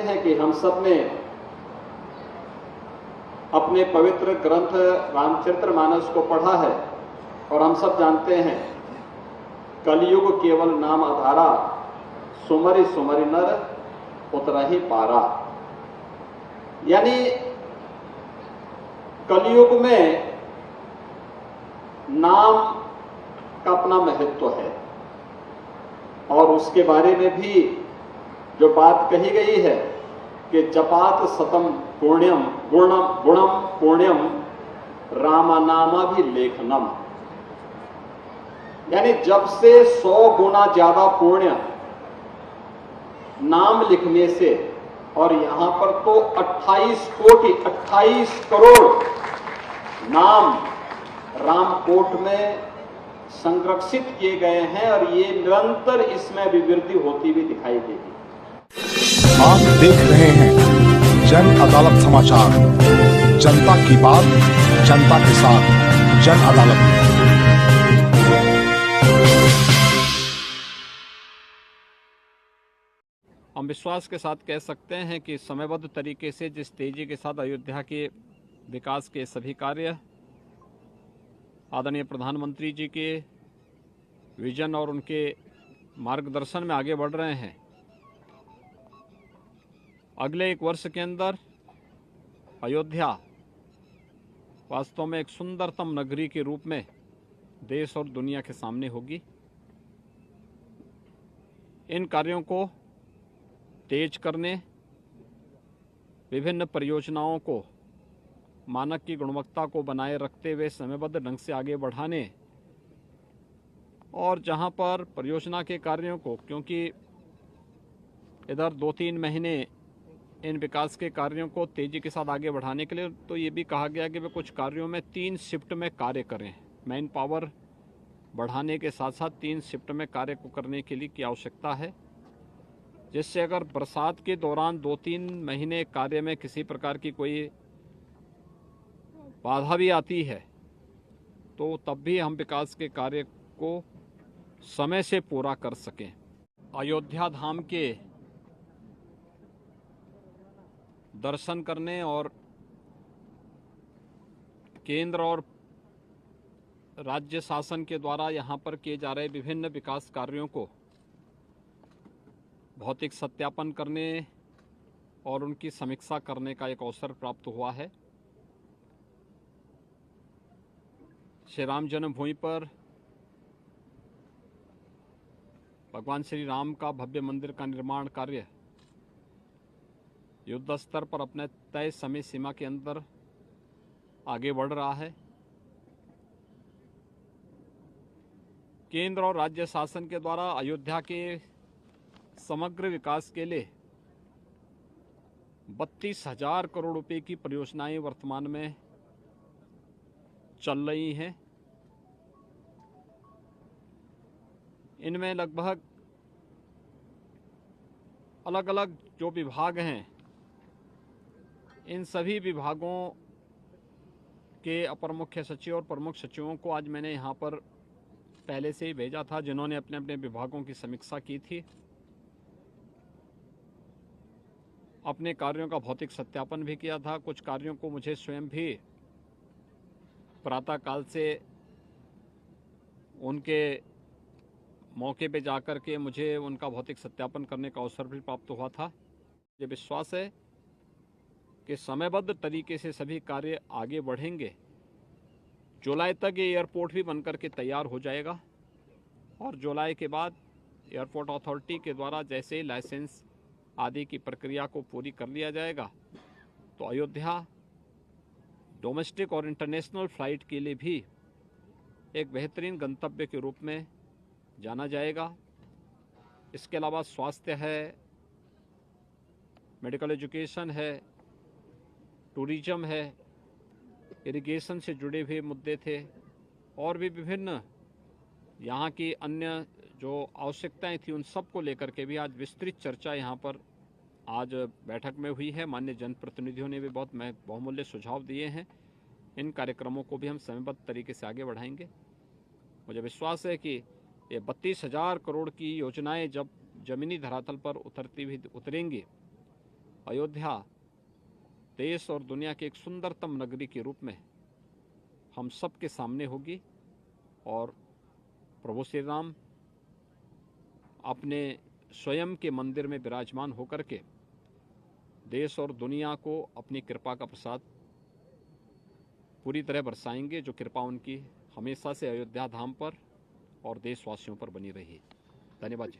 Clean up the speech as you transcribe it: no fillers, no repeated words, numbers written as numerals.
हैं कि हम सब ने अपने पवित्र ग्रंथ रामचरितमानस को पढ़ा है और हम सब जानते हैं कलयुग केवल नाम आधारा, सुमरि सुमरि नर उतरहि पारा। यानी कलयुग में नाम का अपना महत्व है और उसके बारे में भी जो बात कही गई है कि जपात सतम पुण्यम गुणम पुण्यम रामनामाभिलेखनम, यानी जब से 100 गुना ज्यादा पुण्य नाम लिखने से, और यहां पर तो 28 करोड़ नाम रामकोट में संरक्षित किए गए हैं और ये निरंतर इसमें अभिवृद्धि होती हुई दिखाई देगी। आप देख रहे हैं जन अदालत समाचार, जनता की बात जनता के साथ, जन अदालत। हम विश्वास के साथ कह सकते हैं कि समयबद्ध तरीके से जिस तेजी के साथ अयोध्या के विकास के सभी कार्य आदरणीय प्रधानमंत्री जी के विजन और उनके मार्गदर्शन में आगे बढ़ रहे हैं, अगले 1 वर्ष के अंदर अयोध्या वास्तव में एक सुंदरतम नगरी के रूप में देश और दुनिया के सामने होगी। इन कार्यों को तेज करने, विभिन्न परियोजनाओं को मानक की गुणवत्ता को बनाए रखते हुए समयबद्ध ढंग से आगे बढ़ाने, और जहां पर परियोजना के कार्यों को, क्योंकि इधर 2-3 महीने इन विकास के कार्यों को तेजी के साथ आगे बढ़ाने के लिए, तो ये भी कहा गया कि वे कुछ कार्यों में 3 शिफ्ट में कार्य करें। मैन पावर बढ़ाने के साथ साथ 3 शिफ्ट में कार्य को करने के लिए की आवश्यकता है, जिससे अगर बरसात के दौरान 2-3 महीने कार्य में किसी प्रकार की कोई बाधा भी आती है तो तब भी हम विकास के कार्य को समय से पूरा कर सकें। अयोध्या धाम के दर्शन करने और केंद्र और राज्य शासन के द्वारा यहाँ पर किए जा रहे विभिन्न विकास कार्यों को भौतिक सत्यापन करने और उनकी समीक्षा करने का एक अवसर प्राप्त हुआ है। श्री राम जन्मभूमि पर भगवान श्री राम का भव्य मंदिर का निर्माण कार्य युद्ध स्तर पर अपने तय समय सीमा के अंदर आगे बढ़ रहा है। केंद्र और राज्य शासन के द्वारा अयोध्या के समग्र विकास के लिए 32,000 करोड़ रुपए की परियोजनाएं वर्तमान में चल रही हैं। इनमें लगभग अलग अलग जो विभाग हैं, इन सभी विभागों के अपर मुख्य सचिव और प्रमुख सचिवों को आज मैंने यहाँ पर पहले से ही भेजा था, जिन्होंने अपने अपने विभागों की समीक्षा की थी, अपने कार्यों का भौतिक सत्यापन भी किया था। कुछ कार्यों को मुझे स्वयं भी प्रातःकाल से उनके मौके पे जाकर के मुझे उनका भौतिक सत्यापन करने का अवसर भी प्राप्त हुआ था। मुझे विश्वास है कि समयबद्ध तरीके से सभी कार्य आगे बढ़ेंगे। जुलाई तक ये एयरपोर्ट भी बनकर के तैयार हो जाएगा और जुलाई के बाद एयरपोर्ट अथॉरिटी के द्वारा जैसे ही लाइसेंस आदि की प्रक्रिया को पूरी कर लिया जाएगा तो अयोध्या डोमेस्टिक और इंटरनेशनल फ्लाइट के लिए भी एक बेहतरीन गंतव्य के रूप में जाना जाएगा। इसके अलावा स्वास्थ्य है, मेडिकल एजुकेशन है, टूरिज्म है, इरिगेशन से जुड़े हुए मुद्दे थे और भी विभिन्न यहाँ की अन्य जो आवश्यकताएं थी, उन सब को लेकर के भी आज विस्तृत चर्चा यहाँ पर आज बैठक में हुई है। माननीय जनप्रतिनिधियों ने भी बहुत बहुमूल्य सुझाव दिए हैं। इन कार्यक्रमों को भी हम समयबद्ध तरीके से आगे बढ़ाएंगे। मुझे विश्वास है कि ये 32,000 करोड़ की योजनाएं जब जमीनी धरातल पर उतरेंगी अयोध्या देश और दुनिया की एक सुंदरतम नगरी के रूप में हम सब के सामने होगी और प्रभु श्री राम अपने स्वयं के मंदिर में विराजमान होकर के देश और दुनिया को अपनी कृपा का प्रसाद पूरी तरह बरसाएंगे, जो कृपा उनकी हमेशा से अयोध्या धाम पर और देशवासियों पर बनी रही। धन्यवाद जी।